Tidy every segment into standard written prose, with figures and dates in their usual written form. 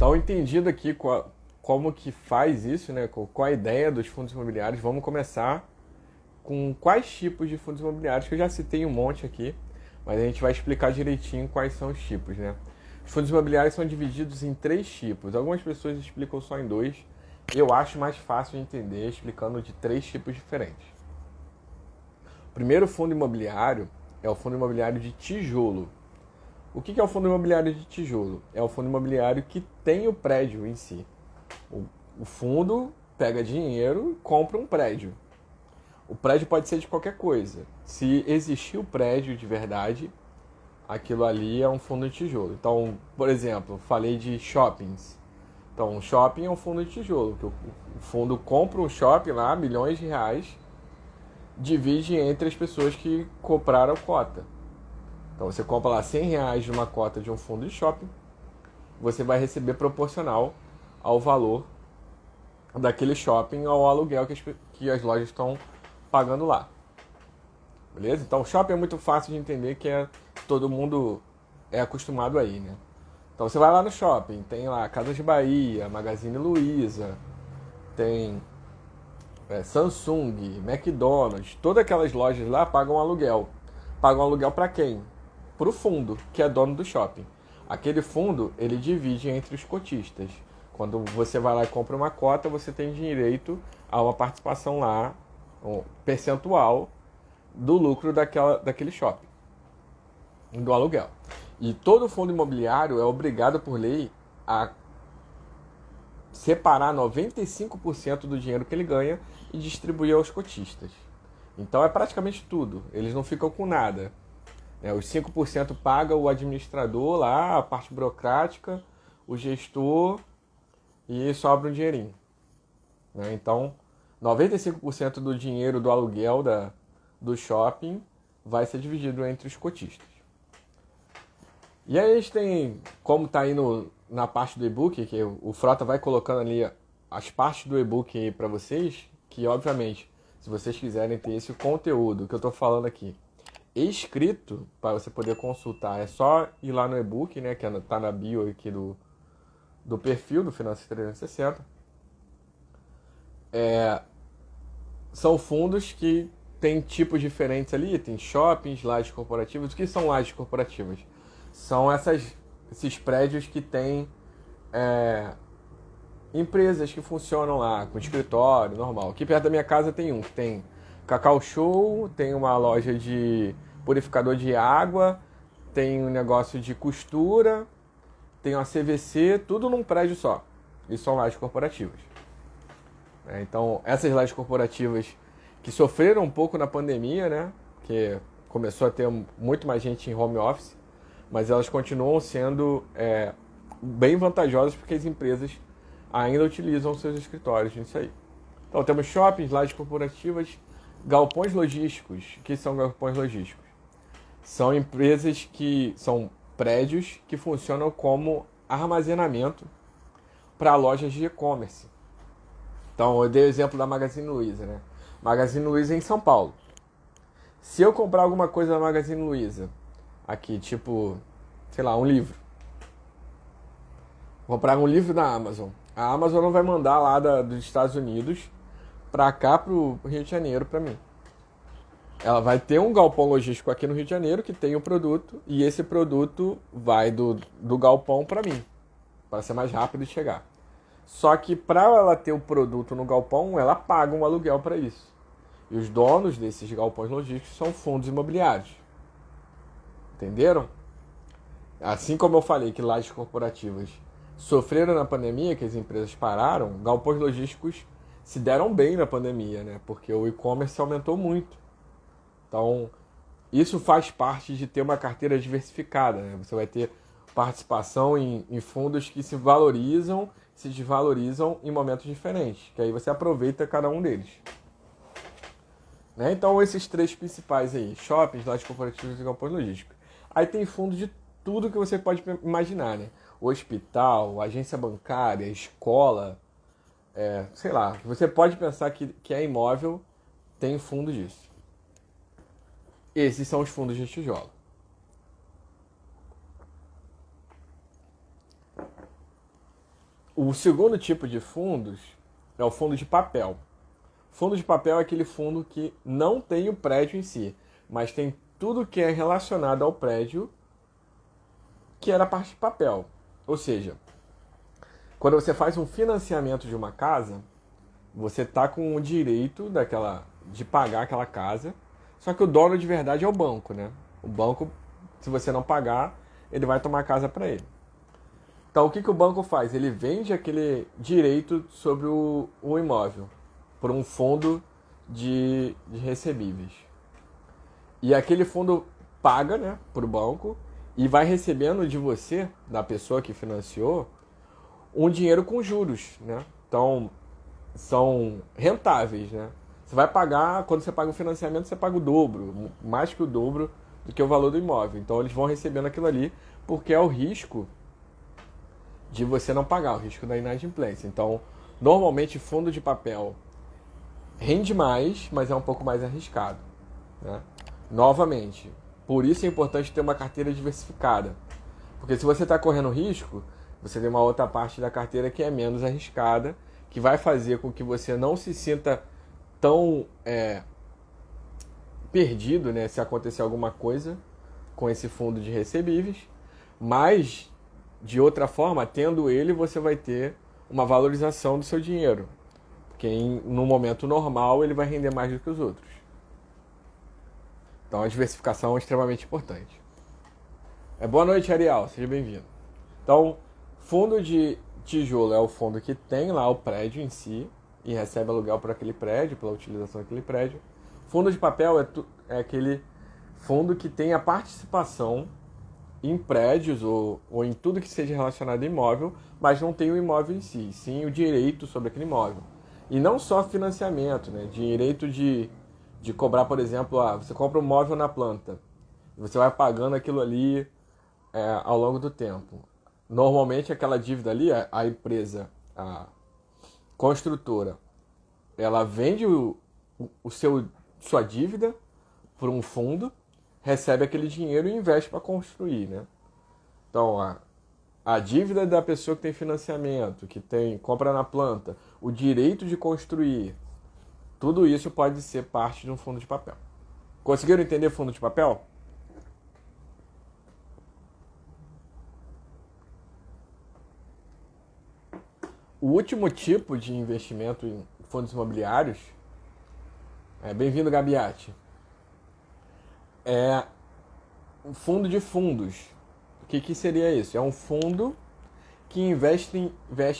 Então, entendido aqui como que faz isso, né? Qual a ideia dos fundos imobiliários, vamos começar com quais tipos de fundos imobiliários, que eu já citei um monte aqui, mas a gente vai explicar direitinho quais são os tipos, né? Os fundos imobiliários são divididos em 3 tipos. Algumas pessoas explicam só em 2. Eu acho mais fácil de entender explicando de 3 tipos diferentes. O primeiro fundo imobiliário é o fundo imobiliário de tijolo. O que é o fundo imobiliário de tijolo? É o fundo imobiliário que tem o prédio em si. O fundo pega dinheiro e compra um prédio. O prédio pode ser de qualquer coisa. Se existir o prédio de verdade, aquilo ali é um fundo de tijolo. Então, por exemplo, falei de shoppings. Então, o shopping é um fundo de tijolo. Que o fundo compra um shopping lá, milhões de reais, divide entre as pessoas que compraram a cota. Então, você compra lá 100 reais de uma cota de um fundo de shopping, você vai receber proporcional ao valor daquele shopping, ao aluguel que as lojas estão pagando lá. Beleza? Então, o shopping é muito fácil de entender, que todo mundo é acostumado aí, né? Então, você vai lá no shopping, tem lá Casas de Bahia, Magazine Luiza, tem Samsung, McDonald's, todas aquelas lojas lá pagam aluguel. Pagam aluguel para quem? Para o fundo, que é dono do shopping. Aquele fundo, ele divide entre os cotistas. Quando você vai lá e compra uma cota, você tem direito a uma participação lá, um percentual do lucro daquele shopping, do aluguel. E todo fundo imobiliário é obrigado por lei a separar 95% do dinheiro que ele ganha e distribuir aos cotistas. Então é praticamente tudo, eles não ficam com nada. Os 5% paga o administrador lá, a parte burocrática, o gestor, e sobra um dinheirinho. Então, 95% do dinheiro do aluguel do shopping vai ser dividido entre os cotistas. E aí a gente tem, como está aí na parte do e-book, que o Frota vai colocando ali as partes do e-book aí para vocês, que obviamente, se vocês quiserem ter esse conteúdo que eu estou falando aqui escrito, para você poder consultar, é só ir lá no e-book, né, que está na bio aqui do perfil do Finanças 360. São fundos que tem tipos diferentes ali, tem shoppings, lajes corporativas. O que são lajes corporativas? São esses prédios que tem empresas que funcionam lá, com escritório, normal. Aqui perto da minha casa tem que tem Cacau Show, tem uma loja de purificador de água, tem um negócio de costura, tem uma CVC, tudo num prédio só. Isso são lajes corporativas. Então, essas lajes corporativas que sofreram um pouco na pandemia, né? Que começou a ter muito mais gente em home office, mas elas continuam sendo bem vantajosas porque as empresas ainda utilizam seus escritórios nisso aí. Então, temos shoppings, lajes corporativas, galpões logísticos. O que são galpões logísticos? São empresas são prédios que funcionam como armazenamento para lojas de e-commerce. Então, eu dei o exemplo da Magazine Luiza, né? Magazine Luiza é em São Paulo. Se eu comprar alguma coisa da Magazine Luiza, aqui, tipo, sei lá, um livro. Comprar um livro da Amazon. A Amazon não vai mandar lá dos Estados Unidos para cá, pro Rio de Janeiro, para mim. Ela vai ter um galpão logístico aqui no Rio de Janeiro que tem o produto, e esse produto vai do galpão para mim, para ser mais rápido de chegar. Só que para ela ter o produto no galpão, ela paga um aluguel para isso. E os donos desses galpões logísticos são fundos imobiliários. Entenderam? Assim como eu falei que lajes corporativas sofreram na pandemia, que as empresas pararam, galpões logísticos se deram bem na pandemia, né? Porque o e-commerce aumentou muito. Então, isso faz parte de ter uma carteira diversificada, né? Você vai ter participação em fundos que se valorizam, se desvalorizam em momentos diferentes, que aí você aproveita cada um deles. Então, esses 3 principais aí, shoppings, lajes corporativas e galpões logísticos. Aí tem fundo de tudo que você pode imaginar, né? Hospital, agência bancária, escola, sei lá. Você pode pensar que é imóvel, tem fundo disso. Esses são os fundos de tijolo. O segundo tipo de fundos é o fundo de papel. Fundo de papel é aquele fundo que não tem o prédio em si, mas tem tudo que é relacionado ao prédio, que é a parte de papel. Ou seja, quando você faz um financiamento de uma casa, você tá com o direito de pagar aquela casa, só que o dono de verdade é o banco, né? O banco, se você não pagar, ele vai tomar a casa para ele. Então, o que o banco faz? Ele vende aquele direito sobre o imóvel por um fundo de recebíveis. E aquele fundo paga, né, para o banco e vai recebendo de você, da pessoa que financiou, um dinheiro com juros, né? Então, são rentáveis, né? Você vai pagar, quando você paga o financiamento, você paga o dobro, mais que o dobro do que o valor do imóvel. Então, eles vão recebendo aquilo ali, porque é o risco de você não pagar, o risco da inadimplência. Então, normalmente, fundo de papel rende mais, mas é um pouco mais arriscado, né? Novamente, por isso é importante ter uma carteira diversificada. Porque se você está correndo risco, você tem uma outra parte da carteira que é menos arriscada, que vai fazer com que você não se sinta tão perdido, né, se acontecer alguma coisa com esse fundo de recebíveis, mas de outra forma, tendo ele, você vai ter uma valorização do seu dinheiro, porque no momento normal ele vai render mais do que os outros. Então a diversificação é extremamente importante. Boa noite, Ariel, seja bem-vindo. Então, fundo de tijolo é o fundo que tem lá o prédio em si e recebe aluguel por aquele prédio, pela utilização daquele prédio. Fundo de papel é aquele fundo que tem a participação em prédios ou em tudo que seja relacionado a imóvel, mas não tem o imóvel em si, sim o direito sobre aquele imóvel. E não só financiamento, né? Direito de cobrar, por exemplo, você compra um móvel na planta, e você vai pagando aquilo ali ao longo do tempo. Normalmente aquela dívida ali, a empresa, a construtora, ela vende sua dívida por um fundo, recebe aquele dinheiro e investe para construir, né? Então, a dívida da pessoa que tem financiamento, que compra na planta, o direito de construir, tudo isso pode ser parte de um fundo de papel. Conseguiram entender fundo de papel? O último tipo de investimento em fundos imobiliários, bem-vindo, Gabiati, é um fundo de fundos. O que seria isso? É um fundo que investe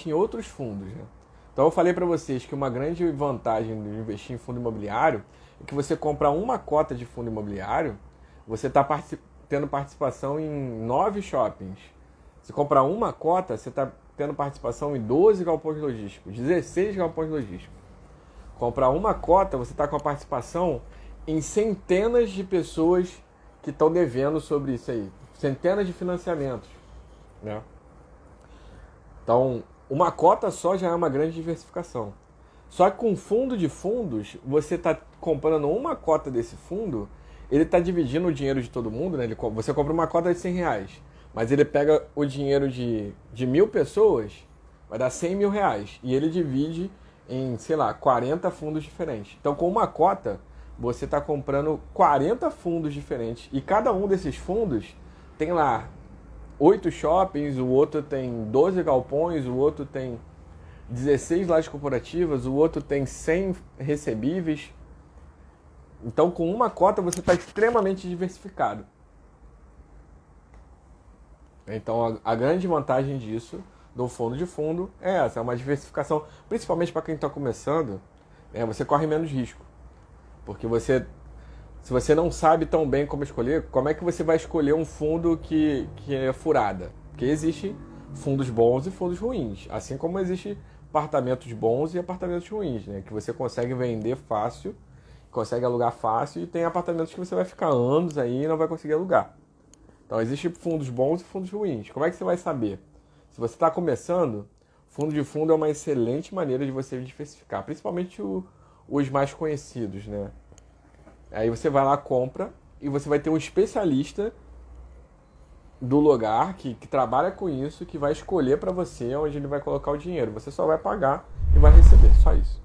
em outros fundos, né? Então eu falei para vocês que uma grande vantagem de investir em fundo imobiliário é que você compra uma cota de fundo imobiliário, você está tendo participação em 9 shoppings. Se comprar uma cota, você está tendo participação em 12 galpões logísticos, 16 galpões logísticos. Comprar uma cota, você está com a participação em centenas de pessoas que estão devendo sobre isso aí. Centenas de financiamentos, né? Então, uma cota só já é uma grande diversificação. Só que com fundo de fundos, você está comprando uma cota desse fundo, ele está dividindo o dinheiro de todo mundo, né? Você compra uma cota de R$100, mas ele pega o dinheiro de 1.000 pessoas, vai dar R$100.000, e ele divide em, sei lá, 40 fundos diferentes. Então, com uma cota, você está comprando 40 fundos diferentes, e cada um desses fundos tem lá 8 shoppings, o outro tem 12 galpões, o outro tem 16 lajes corporativas, o outro tem 100 recebíveis. Então, com uma cota, você está extremamente diversificado. Então, a grande vantagem disso, do fundo de fundo, é essa, é uma diversificação, principalmente para quem está começando, você corre menos risco. Porque se você não sabe tão bem como escolher, como é que você vai escolher um fundo que é furada? Porque existem fundos bons e fundos ruins, assim como existem apartamentos bons e apartamentos ruins, né? Que você consegue vender fácil, consegue alugar fácil, e tem apartamentos que você vai ficar anos aí e não vai conseguir alugar. Então existem fundos bons e fundos ruins. Como é que você vai saber? Se você está começando, fundo de fundo é uma excelente maneira de você diversificar, principalmente os mais conhecidos, né? Aí você vai lá, compra, e você vai ter um especialista do lugar que trabalha com isso, que vai escolher para você onde ele vai colocar o dinheiro. Você só vai pagar e vai receber, só isso.